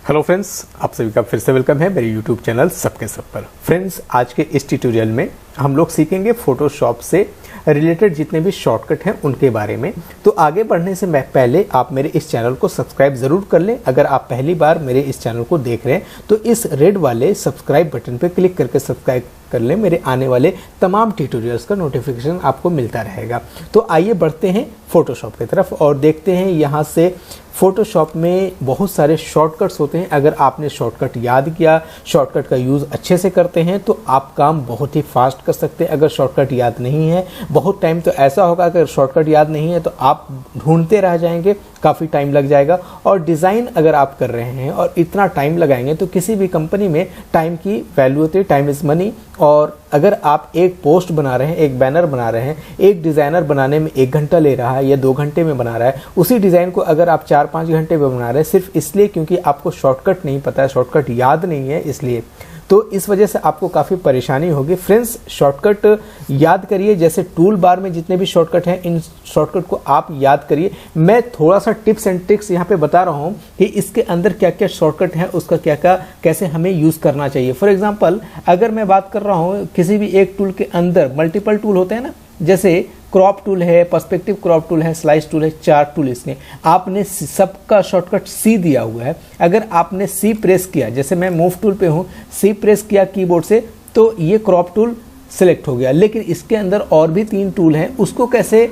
Hello friends, आप सभी का फिर से वेलकम है मेरे यूट्यूब चैनल सबके सब पर। फ्रेंड्स, आज के इस ट्यूटोरियल में हम लोग सीखेंगे फोटोशॉप से रिलेटेड जितने भी शॉर्टकट हैं उनके बारे में। तो आगे बढ़ने से पहले आप मेरे इस चैनल को सब्सक्राइब ज़रूर कर लें। अगर आप पहली बार मेरे इस चैनल को देख रहे हैं तो इस रेड वाले सब्सक्राइब बटन पर क्लिक करके सब्सक्राइब कर लें। मेरे आने वाले तमाम ट्यूटोरियल्स का नोटिफिकेशन आपको मिलता रहेगा। तो आइए बढ़ते हैं फोटोशॉप की तरफ और देखते हैं यहाँ से फोटोशॉप में बहुत सारे शॉर्टकट्स होते हैं। अगर आपने शॉर्टकट याद किया, शॉर्टकट का यूज़ अच्छे से करते हैं तो आप काम बहुत ही फास्ट कर सकते हैं। अगर शॉर्टकट याद नहीं है, बहुत टाइम तो ऐसा होगा अगर शॉर्टकट याद नहीं है तो आप ढूंढते रह जाएंगे, काफ़ी टाइम लग जाएगा। और डिज़ाइन अगर आप कर रहे हैं और इतना टाइम लगाएंगे तो किसी भी कंपनी में टाइम की वैल्यू होती है, टाइम इज़ मनी। और अगर आप एक पोस्ट बना रहे हैं, एक बैनर बना रहे हैं, एक डिज़ाइनर बनाने में 1 घंटा ले रहा है या 2 घंटे में बना रहा है, उसी डिज़ाइन को अगर आप 4-5 घंटे में बना रहे हैं सिर्फ इसलिए क्योंकि आपको शॉर्टकट नहीं पता है, शॉर्टकट याद नहीं है, इसलिए तो इस वजह से आपको काफ़ी परेशानी होगी। फ्रेंड्स, शॉर्टकट याद करिए। जैसे टूल बार में जितने भी शॉर्टकट हैं, इन शॉर्टकट को आप याद करिए। मैं थोड़ा सा टिप्स एंड ट्रिक्स यहाँ पे बता रहा हूँ कि इसके अंदर क्या क्या शॉर्टकट है, उसका क्या क्या कैसे हमें यूज़ करना चाहिए। फॉर एग्जाम्पल, अगर मैं बात कर रहा हूँ किसी भी एक टूल के अंदर मल्टीपल टूल होते हैं ना, जैसे क्रॉप टूल है, पर्सपेक्टिव क्रॉप टूल है, स्लाइस टूल है, चार्ट टूल, इसने आपने सबका शॉर्टकट सी दिया हुआ है। अगर आपने सी प्रेस किया, जैसे मैं मूव टूल पे हूँ, सी प्रेस किया कीबोर्ड से तो ये क्रॉप टूल सिलेक्ट हो गया। लेकिन इसके अंदर और भी 3 टूल हैं, उसको कैसे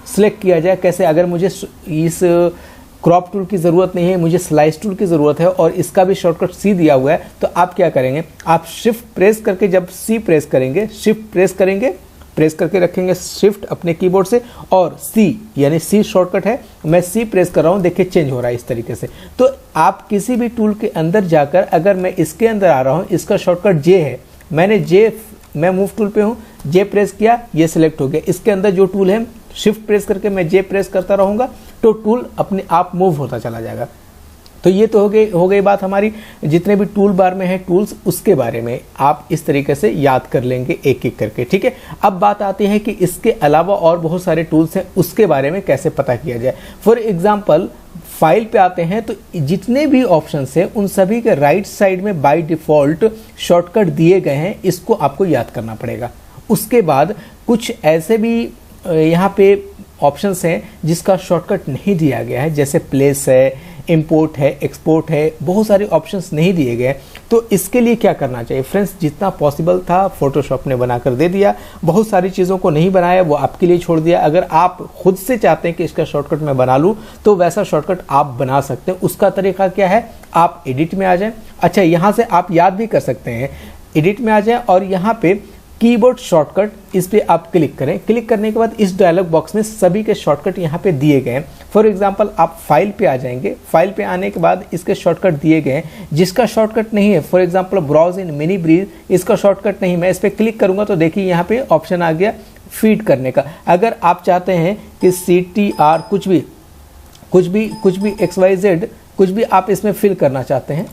सिलेक्ट किया जाए, कैसे? अगर मुझे इस क्रॉप टूल की ज़रूरत नहीं है, मुझे स्लाइस टूल की ज़रूरत है और इसका भी शॉर्टकट सी दिया हुआ है, तो आप क्या करेंगे? आप शिफ्ट प्रेस करके, जब सी प्रेस करेंगे, शिफ्ट प्रेस करेंगे, प्रेस करके रखेंगे शिफ्ट अपने कीबोर्ड से, और सी यानी सी शॉर्टकट है, मैं सी प्रेस कर रहा हूं, देखिए चेंज हो रहा है इस तरीके से। तो आप किसी भी टूल के अंदर जाकर, अगर मैं इसके अंदर आ रहा हूं, इसका शॉर्टकट जे है, मैं मूव टूल पे हूं, जे प्रेस किया, ये सिलेक्ट हो गया। इसके अंदर जो टूल है, शिफ्ट प्रेस करके मैं जे प्रेस करता रहूंगा तो टूल अपने आप मूव होता चला जाएगा। तो ये तो हो गई बात हमारी जितने भी टूल बार में है टूल्स, उसके बारे में आप इस तरीके से याद कर लेंगे एक एक करके, ठीक है। अब बात आती है कि इसके अलावा और बहुत सारे टूल्स हैं, उसके बारे में कैसे पता किया जाए। फॉर एग्जांपल, फाइल पे आते हैं तो जितने भी ऑप्शंस हैं उन सभी के राइट साइड में बाय डिफॉल्ट शॉर्टकट दिए गए हैं, इसको आपको याद करना पड़ेगा। उसके बाद कुछ ऐसे भी यहाँ पे ऑप्शंस हैं जिसका शॉर्टकट नहीं दिया गया है, जैसे प्लेस है, इंपोर्ट है, एक्सपोर्ट है, बहुत सारे ऑप्शंस नहीं दिए गए। तो इसके लिए क्या करना चाहिए? फ्रेंड्स, जितना पॉसिबल था फोटोशॉप ने बनाकर दे दिया, बहुत सारी चीज़ों को नहीं बनाया, वो आपके लिए छोड़ दिया। अगर आप खुद से चाहते हैं कि इसका शॉर्टकट मैं बना लूँ तो वैसा शॉर्टकट आप बना सकते हैं। उसका तरीका क्या है? आप एडिट में आ जाएं। अच्छा, यहाँ से आप याद भी कर सकते हैं, एडिट में आ जाएं और यहाँ पे कीबोर्ड शॉर्टकट, इस पे आप क्लिक करें। क्लिक करने के बाद इस डायलॉग बॉक्स में सभी के शॉर्टकट यहाँ पे दिए गए हैं। फॉर एग्जांपल, आप फाइल पे आ जाएंगे, फाइल पे आने के बाद इसके शॉर्टकट दिए गए हैं। जिसका शॉर्टकट नहीं है, for example browse in mini breeze, इसका शॉर्टकट नहीं, मैं इस पर क्लिक करूंगा तो देखिए यहाँ पे ऑप्शन आ गया फीड करने का। अगर आप चाहते हैं कि CTR कुछ भी XYZ कुछ भी आप इसमें फिल करना चाहते हैं,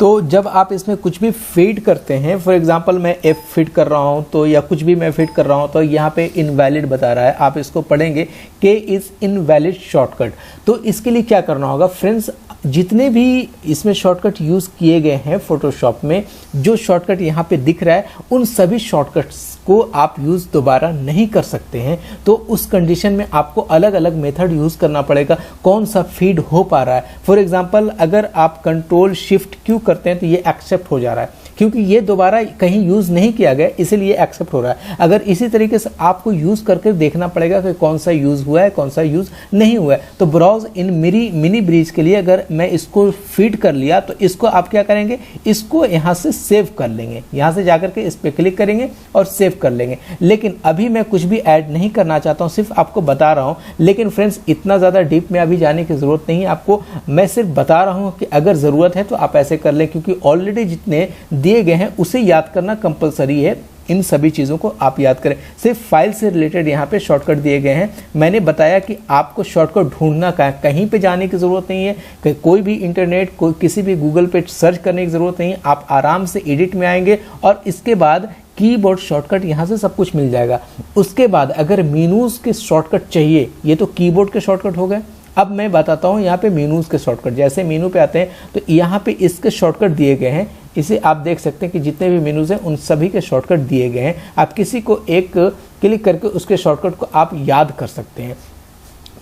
तो जब आप इसमें कुछ भी फीड करते हैं, फॉर एग्जांपल मैं F फीड कर रहा हूं तो, या कुछ भी मैं फीड कर रहा हूं तो यहाँ पे इनवैलिड बता रहा है, आप इसको पढ़ेंगे कि इज इनवैलिड शॉर्टकट। तो इसके लिए क्या करना होगा? फ्रेंड्स, जितने भी इसमें शॉर्टकट यूज़ किए गए हैं फोटोशॉप में, जो शॉर्टकट यहाँ पे दिख रहा है, उन सभी शॉर्टकट्स को आप यूज़ दोबारा नहीं कर सकते हैं। तो उस कंडीशन में आपको अलग अलग मेथड यूज़ करना पड़ेगा, कौन सा फीड हो पा रहा है। फॉर एग्जांपल, अगर आप कंट्रोल शिफ्ट क्यू करते हैं तो ये एक्सेप्ट हो जा रहा है, क्योंकि ये दोबारा कहीं यूज़ नहीं किया गया, इसीलिए एक्सेप्ट हो रहा है। अगर इसी तरीके से आपको यूज़ करके देखना पड़ेगा कि कौन सा यूज़ हुआ है, कौन सा यूज़ नहीं हुआ है। तो ब्राउज इन मिनी ब्रीज के लिए अगर मैं इसको फीड कर लिया तो इसको आप क्या करेंगे? इसको यहाँ से सेव कर लेंगे, यहाँ से जाकर के इस पर क्लिक करेंगे और सेव कर लेंगे। लेकिन अभी मैं कुछ भी ऐड नहीं करना चाहता हूँ, सिर्फ आपको बता रहा हूँ। लेकिन फ्रेंड्स, इतना ज़्यादा डीप में अभी जाने की ज़रूरत नहीं है आपको, मैं सिर्फ बता रहा हूँ कि अगर ज़रूरत है तो आप ऐसे कर लें, क्योंकि ऑलरेडी जितने दिए गए हैं उसे याद करना कंपलसरी है। इन सभी चीज़ों को आप याद करें। सिर्फ फाइल से रिलेटेड यहाँ पे शॉर्टकट दिए गए हैं। मैंने बताया कि आपको शॉर्टकट ढूंढना कहीं पे जाने की ज़रूरत नहीं है, कि कोई भी इंटरनेट, कोई किसी भी गूगल पे सर्च करने की ज़रूरत नहीं है। आप आराम से एडिट में आएंगे और इसके बाद कीबोर्ड शॉर्टकट यहाँ से सब कुछ मिल जाएगा। उसके बाद अगर मेनूज के शॉर्टकट चाहिए, ये तो कीबोर्ड के शॉर्टकट हो गए, अब मैं बताता हूँ यहाँ पे मेनूज के शॉर्टकट। जैसे मेनू पे आते हैं तो यहाँ पे इसके शॉर्टकट दिए गए हैं। इसे आप देख सकते हैं कि जितने भी मेनूज हैं उन सभी के शॉर्टकट दिए गए हैं। आप किसी को एक क्लिक करके उसके शॉर्टकट को आप याद कर सकते हैं।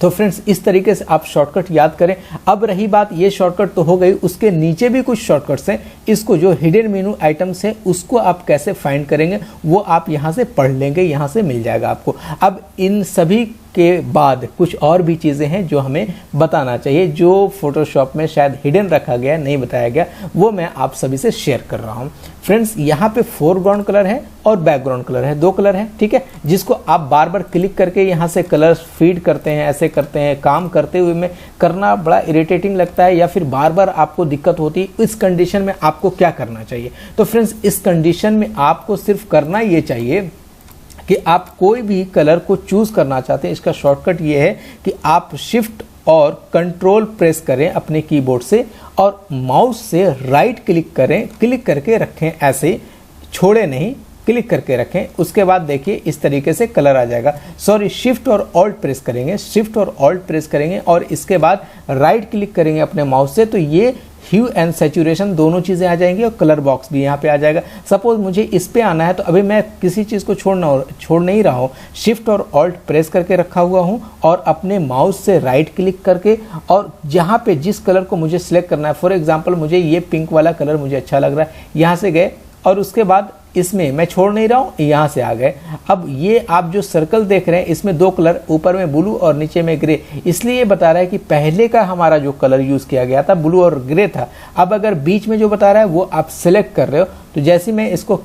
तो फ्रेंड्स इस तरीके से आप शॉर्टकट याद करें। अब रही बात, ये शॉर्टकट तो हो गई, उसके नीचे भी कुछ शॉर्टकट्स हैं। इसको जो हिडन मेनू आइटम्स हैं उसको आप कैसे फाइंड करेंगे वो आप यहाँ से पढ़ लेंगे, यहाँ से मिल जाएगा आपको। अब इन सभी के बाद कुछ और भी चीज़ें हैं जो हमें बताना चाहिए, जो फोटोशॉप में शायद हिडन रखा गया, नहीं बताया गया, वो मैं आप सभी से शेयर कर रहा हूँ। फ्रेंड्स यहाँ पे फोरग्राउंड कलर है और बैकग्राउंड कलर है, दो कलर है, ठीक है, जिसको आप बार बार क्लिक करके यहाँ से कलर फीड करते हैं, ऐसे करते हैं। काम करते हुए में करना बड़ा इरिटेटिंग लगता है या फिर बार बार आपको दिक्कत होती है। इस कंडीशन में आपको क्या करना चाहिए? तो फ्रेंड्स इस कंडीशन में आपको सिर्फ करना ये चाहिए कि आप कोई भी कलर को चूज करना चाहते हैं। इसका शॉर्टकट ये है कि आप शिफ्ट और कंट्रोल प्रेस करें अपने कीबोर्ड से और माउस से राइट क्लिक करें, क्लिक करके रखें, ऐसे छोड़े नहीं, क्लिक करके रखें। उसके बाद देखिए इस तरीके से कलर आ जाएगा। सॉरी, शिफ्ट और ऑल्ट प्रेस करेंगे, शिफ्ट और ऑल्ट प्रेस करेंगे और इसके बाद राइट क्लिक करेंगे अपने माउस से, तो ये ह्यू एंड सैचुरेशन दोनों चीज़ें आ जाएंगी और कलर बॉक्स भी यहाँ पे आ जाएगा। सपोज मुझे इस पे आना है तो अभी मैं किसी चीज़ को छोड़ नहीं रहा हूँ, शिफ्ट और ऑल्ट प्रेस करके रखा हुआ हूँ और अपने माउस से राइट क्लिक करके और जहाँ पे जिस कलर को मुझे सिलेक्ट करना है, फॉर एग्जाम्पल मुझे ये पिंक वाला कलर मुझे अच्छा लग रहा है, यहाँ से गए और उसके बाद इसमें मैं छोड़ नहीं रहा हूँ, यहाँ से आ गए। अब ये आप जो सर्कल देख रहे हैं इसमें दो कलर, ऊपर में ब्लू और नीचे में ग्रे, इसलिए ये बता रहा है कि पहले का हमारा जो कलर यूज किया गया था ब्लू और ग्रे था। अब अगर बीच में जो बता रहा है वो आप सिलेक्ट कर रहे हो, तो जैसे मैं इसको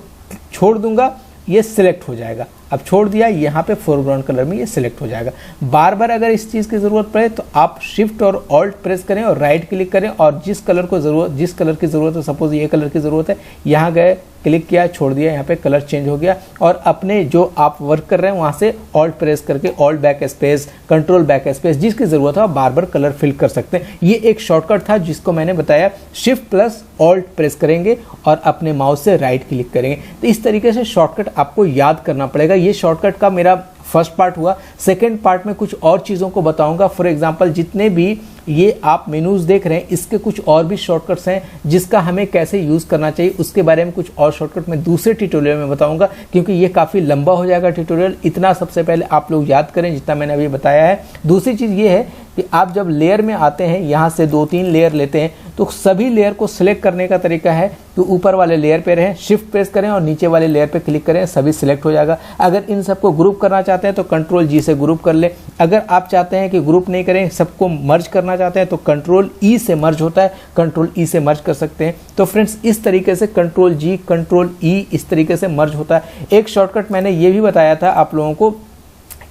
छोड़ दूंगा ये सिलेक्ट हो जाएगा। अब छोड़ दिया, यहाँ पे फोरग्राउंड कलर में ये सिलेक्ट हो जाएगा। बार बार अगर इस चीज़ की ज़रूरत पड़े तो आप शिफ्ट और ऑल्ट प्रेस करें और राइट क्लिक करें और जिस कलर की ज़रूरत है, सपोज ये कलर की ज़रूरत है, यहाँ गए, क्लिक किया, छोड़ दिया, यहाँ पे कलर चेंज हो गया और अपने जो आप वर्क कर रहे हैं वहाँ से ऑल्ट प्रेस करके alt back space, control back space, जिसकी ज़रूरत है आप बार बार कलर फिल कर सकते हैं। ये एक शॉर्टकट था जिसको मैंने बताया, शिफ्ट प्लस ऑल्ट प्रेस करेंगे और अपने माउस से राइट क्लिक करेंगे। तो इस तरीके से शॉर्टकट आपको याद करना पड़ेगा। ये शॉर्टकट का मेरा फर्स्ट पार्ट हुआ। सेकेंड पार्ट में कुछ और चीज़ों को बताऊंगा। फॉर एग्जांपल जितने भी ये आप मेनूज देख रहे हैं इसके कुछ और भी शॉर्टकट्स हैं जिसका हमें कैसे यूज़ करना चाहिए, उसके बारे में कुछ और शॉर्टकट मैं दूसरे ट्यूटोरियल में बताऊंगा, क्योंकि ये काफ़ी लंबा हो जाएगा ट्यूटोरियल। इतना सबसे पहले आप लोग याद करें जितना मैंने अभी बताया है। दूसरी चीज़ ये है कि आप जब लेयर में आते हैं, यहाँ से 2-3 लेयर लेते हैं, तो सभी लेयर को सिलेक्ट करने का तरीका है कि ऊपर वाले लेयर पे रहें, शिफ्ट प्रेस करें और नीचे वाले लेयर पे क्लिक करें, सभी सिलेक्ट हो जाएगा। अगर इन सबको ग्रुप करना चाहते हैं तो कंट्रोल जी से ग्रुप कर ले। अगर आप चाहते हैं कि ग्रुप नहीं करें, सबको मर्ज करना चाहते हैं तो कंट्रोल ई से मर्ज होता है, कंट्रोल ई से मर्ज कर सकते हैं। तो फ्रेंड्स इस तरीके से कंट्रोल जी, कंट्रोल ई इस तरीके से मर्ज होता है। एक शॉर्टकट मैंने ये भी बताया था आप लोगों को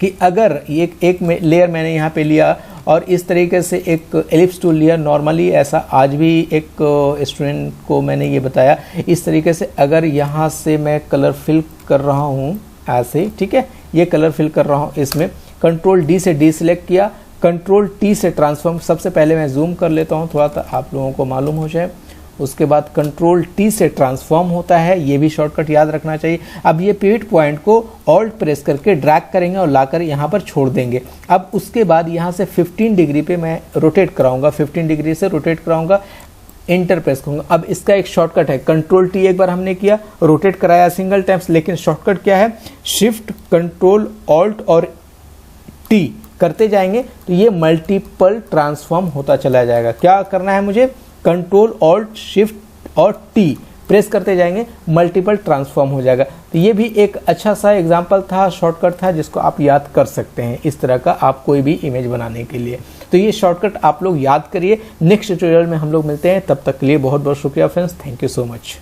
कि अगर एक लेयर मैंने यहाँ पे लिया और इस तरीके से एक एलिप्स टूल लिया, नॉर्मली ऐसा आज भी एक स्टूडेंट को मैंने ये बताया, इस तरीके से अगर यहाँ से मैं कलर फिल कर रहा हूँ ऐसे, ठीक है, ये कलर फिल कर रहा हूँ, इसमें कंट्रोल डी से डी सिलेक्ट किया, कंट्रोल टी से ट्रांसफॉर्म, सबसे पहले मैं जूम कर लेता हूँ थोड़ा सा आप लोगों को मालूम हो जाए। उसके बाद कंट्रोल टी से ट्रांसफॉर्म होता है, ये भी शॉर्टकट याद रखना चाहिए। अब ये पिवट पॉइंट को ऑल्ट प्रेस करके ड्रैग करेंगे और लाकर यहाँ पर छोड़ देंगे। अब उसके बाद यहाँ से 15 डिग्री पे मैं रोटेट कराऊंगा, 15 डिग्री से रोटेट कराऊंगा, एंटर प्रेस करूंगा। अब इसका एक शॉर्टकट है, कंट्रोल टी एक बार हमने किया, रोटेट कराया सिंगल टाइम्स, लेकिन शॉर्टकट क्या है, शिफ्ट कंट्रोल ऑल्ट और टी करते जाएंगे तो ये मल्टीपल ट्रांसफॉर्म होता चला जाएगा। क्या करना है मुझे, कंट्रोल ऑल्ट शिफ्ट और टी प्रेस करते जाएंगे, मल्टीपल ट्रांसफॉर्म हो जाएगा। तो ये भी एक अच्छा सा एग्जांपल था, शॉर्टकट था जिसको आप याद कर सकते हैं इस तरह का आप कोई भी इमेज बनाने के लिए। तो ये शॉर्टकट आप लोग याद करिए। नेक्स्ट ट्यूटोरियल में हम लोग मिलते हैं, तब तक के लिए बहुत बहुत शुक्रिया friends, thank you so much.